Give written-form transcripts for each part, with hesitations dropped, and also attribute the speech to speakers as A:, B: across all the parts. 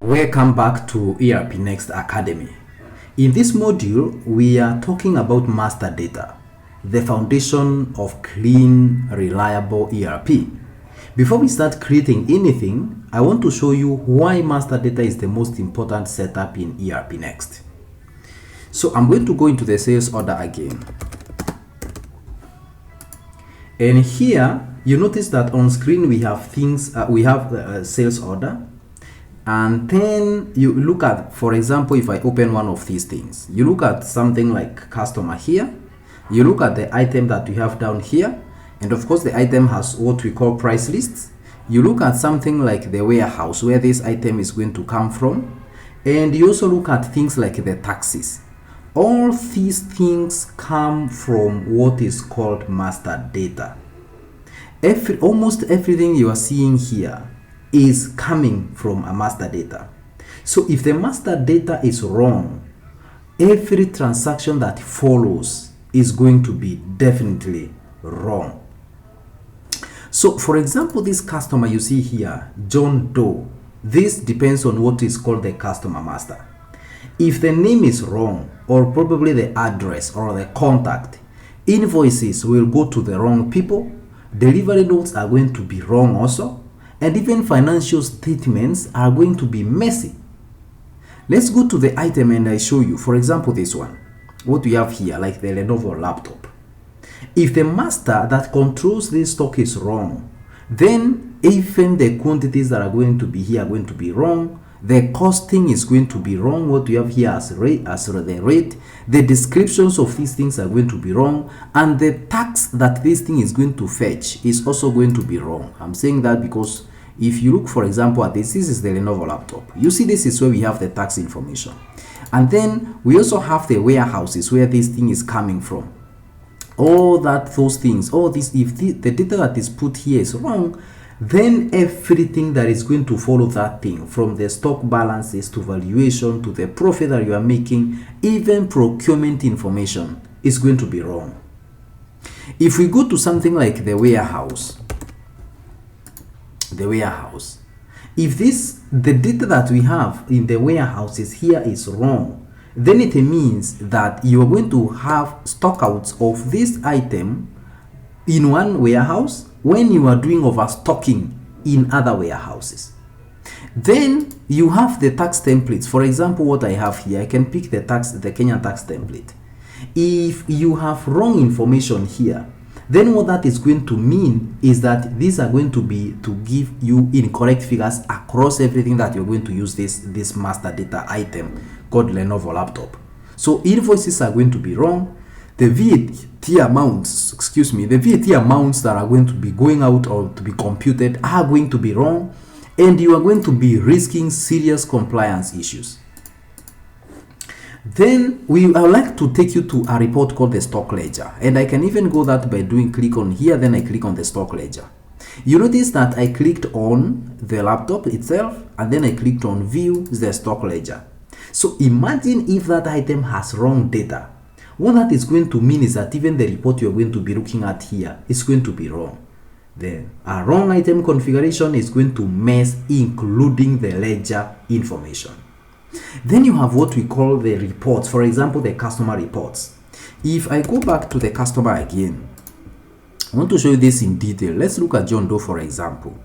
A: Welcome back to ERPNext Academy. In this module, we are talking about master data, the foundation of clean, reliable ERP. Before we start creating anything, I want to show you why master data is the most important setup in ERPNext. So I'm going to go into the sales order again. And here, you notice that on screen we have sales order. And then you look at, for example, if I open one of these things, you look at something like customer here, you look at the item that we have down here, and of course the item has what we call price lists. You look at something like the warehouse where this item is going to come from, and you also look at things like the taxes. All these things come from what is called master data. Almost everything you are seeing here is coming from a master data. So if the master data is wrong, every transaction that follows is going to be definitely wrong. So for example, this customer you see here, John Doe, this depends on what is called the customer master. If the name is wrong, or probably the address or the contact, invoices will go to the wrong people, delivery notes are going to be wrong also, and even financial statements are going to be messy. Let's go to the item and I show you. For example, this one, what we have here, like the Lenovo laptop. If the master that controls this stock is wrong, then even the quantities that are going to be here are going to be wrong. The costing is going to be wrong. What we have here as the rate, the descriptions of these things are going to be wrong, and the tax that this thing is going to fetch is also going to be wrong. I'm saying that because if you look, for example, at this is the Lenovo laptop. You see, this is where we have the tax information, and then we also have the warehouses where this thing is coming from. All those things, all this, if the data that is put here is wrong, then everything that is going to follow that thing, from the stock balances to valuation to the profit that you are making, even procurement information, is going to be wrong. If we go to something like the warehouse, if the data that we have in the warehouses here is wrong, then it means that you are going to have stockouts of this item in one warehouse when you are doing overstocking in other warehouses. Then you have the tax templates. For example, what I have here, I can pick the Kenyan tax template. If you have wrong information here, then what that is going to mean is that these are going to be to give you incorrect figures across everything that you're going to use this master data item called Lenovo laptop. So invoices are going to be wrong. The VAT amounts that are going to be going out or to be computed are going to be wrong, and you are going to be risking serious compliance issues. Then I would like to take you to a report called the stock ledger, and I can even go that by click on here, then I click on the stock ledger. You notice that I clicked on the laptop itself, and then I clicked on view the stock ledger. So imagine if that item has wrong data. What that is going to mean is that even the report you're going to be looking at here is going to be wrong. A wrong item configuration is going to mess, including the ledger information. Then you have what we call the reports. For example, the customer reports. If I go back to the customer again, I want to show you this in detail. Let's look at John Doe, for example.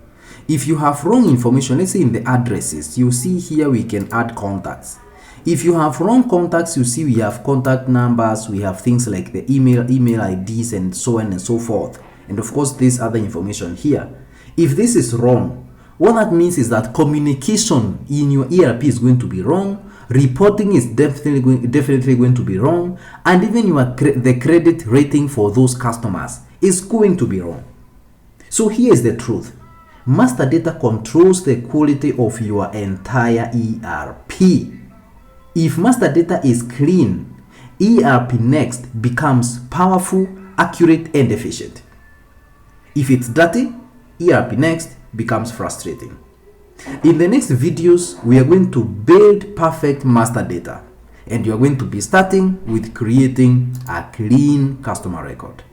A: If you have wrong information, let's say in the addresses, you see here we can add contacts. If you have wrong contacts, you see we have contact numbers, we have things like the email IDs, and so on and so forth. And of course, this other information here. If this is wrong, what that means is that communication in your ERP is going to be wrong, reporting is definitely going to be wrong, and even the credit rating for those customers is going to be wrong. So here is the truth. Master data controls the quality of your entire ERP. If master data is clean, ERPNext becomes powerful, accurate, and efficient. If it's dirty, ERPNext becomes frustrating. In the next videos, we are going to build perfect master data, and you are going to be starting with creating a clean customer record.